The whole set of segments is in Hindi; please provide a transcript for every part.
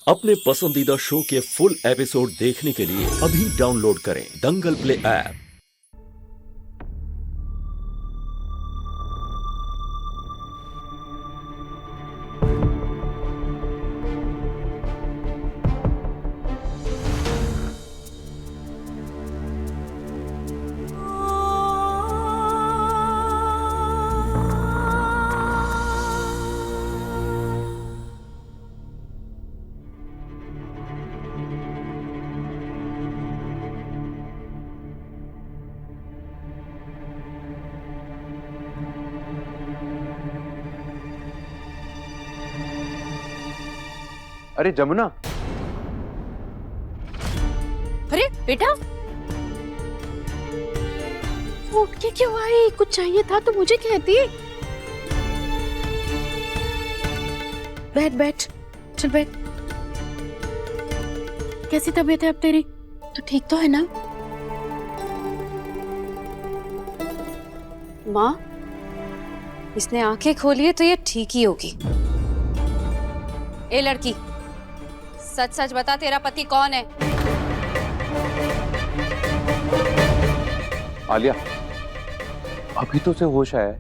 अपने पसंदीदा शो के फुल एपिसोड देखने के लिए अभी डाउनलोड करें दंगल प्ले ऐप। अरे जमुना, अरे बेटा, वो उठ के क्यों आई? कुछ चाहिए था तो मुझे कहती। बैठ बैठ, चल बैठ। कैसी तबीयत है अब तेरी? तो ठीक तो है ना? माँ, इसने आंखें खोली है तो ये ठीक ही होगी। ए लड़की, सच सच बता, तेरा पति कौन है? आलिया, अभी तो उसे होश आया है,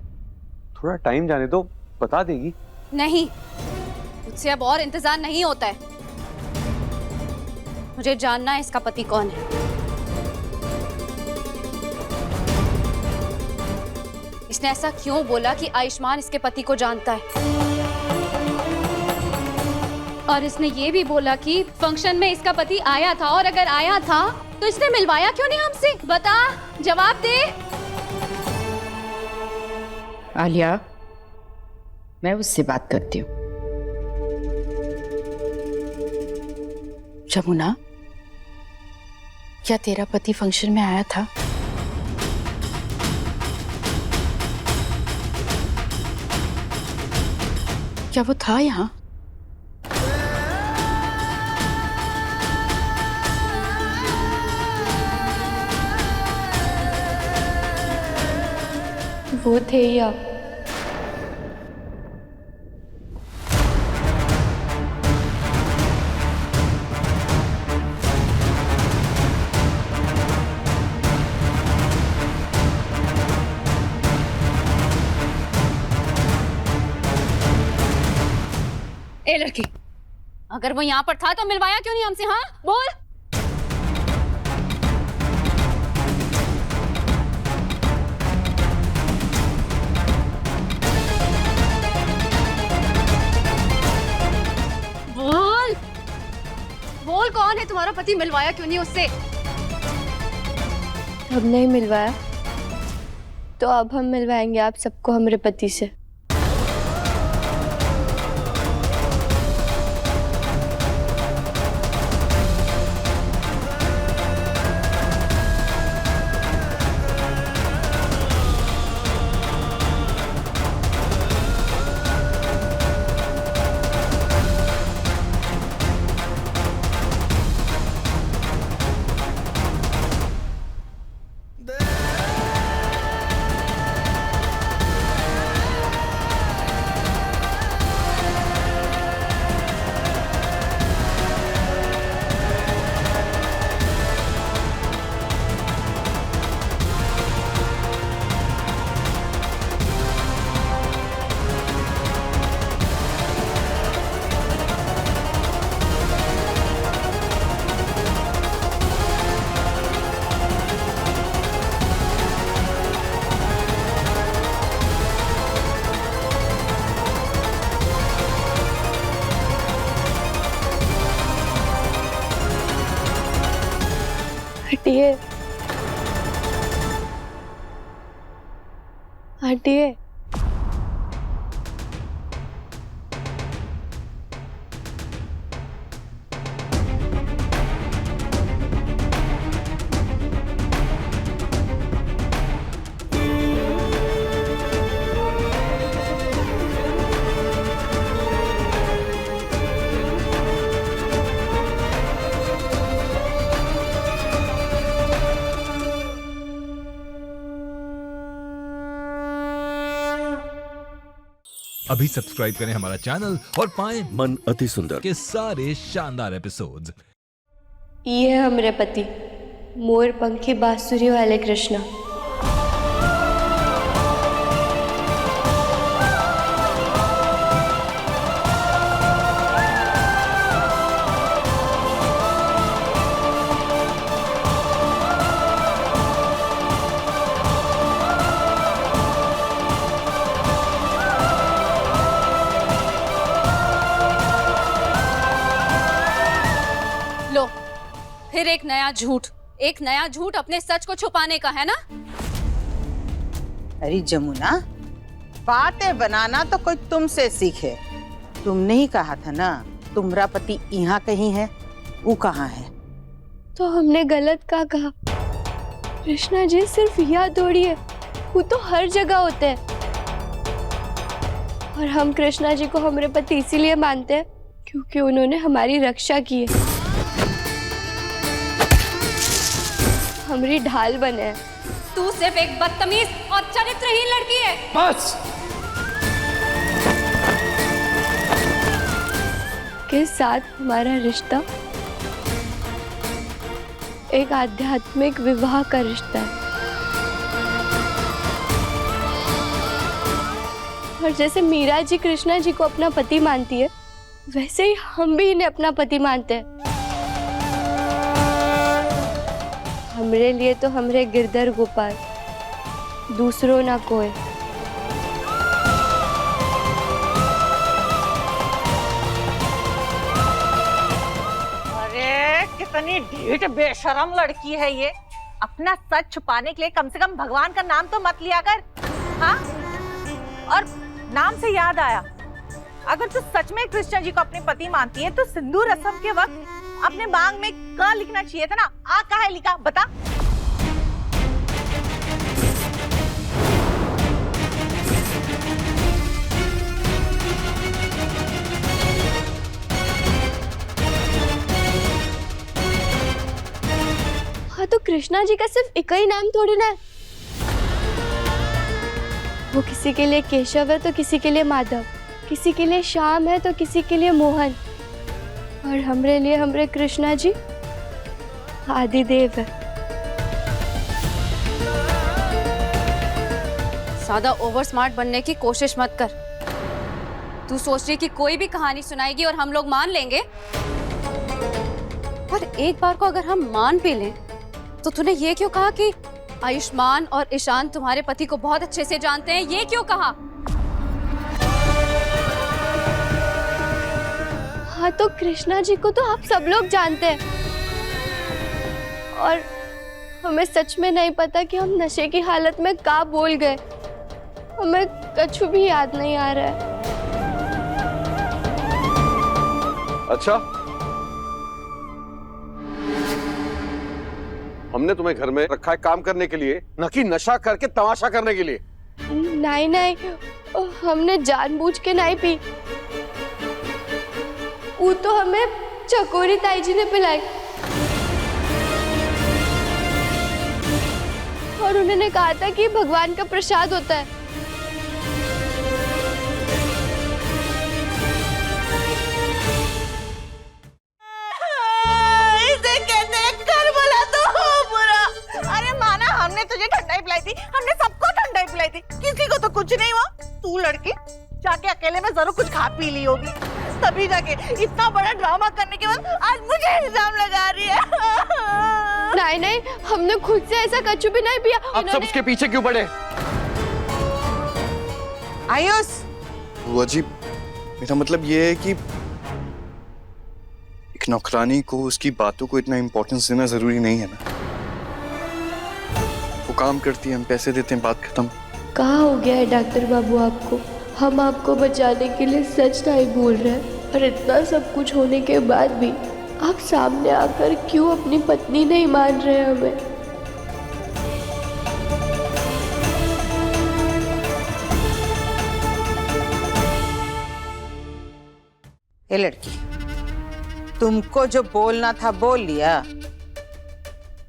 थोड़ा टाइम जाने दो, बता देगी। नहीं, मुझसे अब और इंतजार नहीं होता है। मुझे जानना है इसका पति कौन है। इसने ऐसा क्यों बोला कि आयुष्मान इसके पति को जानता है? और इसने ये भी बोला कि फंक्शन में इसका पति आया था, और अगर आया था तो इसने मिलवाया क्यों नहीं हमसे? बता, जवाब दे। आलिया, मैं उससे बात करती हूँ। जमुना, क्या तेरा पति फंक्शन में आया था? क्या वो था यहाँ? वो थे या ए लड़की, अगर वो यहाँ पर था तो मिलवाया क्यों नहीं हमसे? हाँ बोल। बोल बोल, कौन है तुम्हारा पति? मिलवाया क्यों नहीं उससे? अब नहीं मिलवाया तो अब हम मिलवाएंगे आप सबको हमारे पति से। हटिए, हटिए। अभी सब्सक्राइब करें हमारा चैनल और पाएं मन अति सुंदर के सारे शानदार एपिसोड्स। ये है हमरे पति, मोर पंखी बांसुरी वाले कृष्णा। लो, फिर एक नया झूठ अपने सच को छुपाने का है ना? अरे जमुना, बातें बनाना तो कोई तुमसे सीखे। तुमने ही कहा था ना तुम्हारा पति यहाँ कहीं है, वो कहाँ है? तो हमने गलत क्या कहा? कृष्णा जी सिर्फ यहाँ थोड़ी है, वो तो हर जगह होते हैं। और हम कृष्णा जी को हमारे पति इसीलिए मानते हैं क्योंकि उन्होंने हमारी रक्षा की है, हमारी ढाल बने हैं। तू सिर्फ एक बदतमीज और चरित्रहीन लड़की है। बस। के साथ हमारा रिश्ता एक आध्यात्मिक विवाह का रिश्ता है। और जैसे मीरा जी कृष्णा जी को अपना पति मानती है, वैसे ही हम भी इन्हें अपना पति मानते हैं। हमरे लिए तो हमरे गिरधर गोपाल, दूसरों ना कोई। अरे कितनी ढीठ बेशरम लड़की है ये। अपना सच छुपाने के लिए कम से कम भगवान का नाम तो मत लिया कर। हाँ, और नाम से याद आया, अगर तू सच में कृष्णा जी को अपने पति मानती है तो सिंदूर रस्म के वक्त अपने मांग में क लिखना चाहिए था ना। आ कहाँ है लिखा, बता। हाँ, तो कृष्णा जी का सिर्फ एक ही नाम थोड़ी ना है। वो किसी के लिए केशव है तो किसी के लिए माधव, किसी के लिए श्याम है तो किसी के लिए मोहन, और हमरे लिए हमरे कृष्णा जी आदिदेव है। ज्यादा ओवर स्मार्ट बनने की कोशिश मत कर। तू सोच रही कि कोई भी कहानी सुनाएगी और हम लोग मान लेंगे, पर एक बार को अगर हम मान भी लें तो तूने ये क्यों कहा कि आयुष्मान और ईशान तुम्हारे पति को बहुत अच्छे से जानते हैं? ये क्यों कहा? हाँ, तो कृष्णा जी को तो आप सब लोग जानते हैं, और हमें सच में नहीं पता कि हम नशे की हालत में क्या बोल गए। हमें कुछ भी याद नहीं आ रहा है। अच्छा, हमने तुम्हें घर में रखा है काम करने के लिए, न कि नशा करके तमाशा करने के लिए। नहीं नहीं, हमने जानबूझ के नहीं पी। वो तो हमें चकोरी ताई जी ने पिलाई, और उन्होंने कहा था कि भगवान का प्रसाद होता है। इसे कहते हैं कर बोला तो हो बुरा। अरे माना, हमने तुझे ठंडाई पिलाई थी, हमने सबको ठंडाई पिलाई थी, किसी को तो कुछ नहीं हुआ। तू लड़की जाके अकेले में जरूर कुछ खा पी ली होगी, तभी जाके इतना बड़ा ड्रामा करने के बाद आज मुझे इल्जाम लगा रही है। नहीं नहीं, हमने खुद से ऐसा कछु भी नहीं पिया। आप सब उसके पीछे क्यों पड़े? आयुष, बुआ जी, मेरा मतलब ये है कि एक नौकरानी को उसकी बातों को इतना इम्पोर्टेंस देना जरूरी नहीं है ना। वो काम करती है, हम पैसे देते हैं, बात खत्म। कहाँ हो गया है डॉक्टर बाबू आपको? हम आपको बचाने के लिए सच नहीं बोल रहे हैं, और इतना सब कुछ होने के बाद भी आप सामने आकर क्यों अपनी पत्नी नहीं मान रहे हमें? ये लड़की, तुमको जो बोलना था बोल लिया।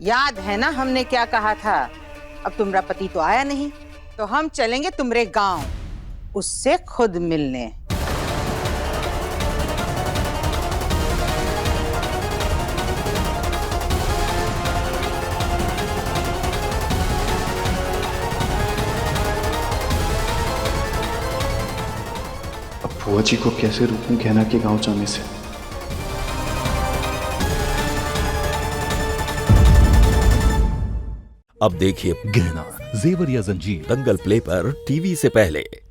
याद है ना हमने क्या कहा था? अब तुम्हारा पति तो आया नहीं, तो हम चलेंगे तुम्हारे गांव, उससे खुद मिलने। अब बुआ जी को कैसे रोकूं कहना के गांव जाने से? अब देखिए गहना, जेवर या जंजीर। दंगल प्ले पर टीवी से पहले।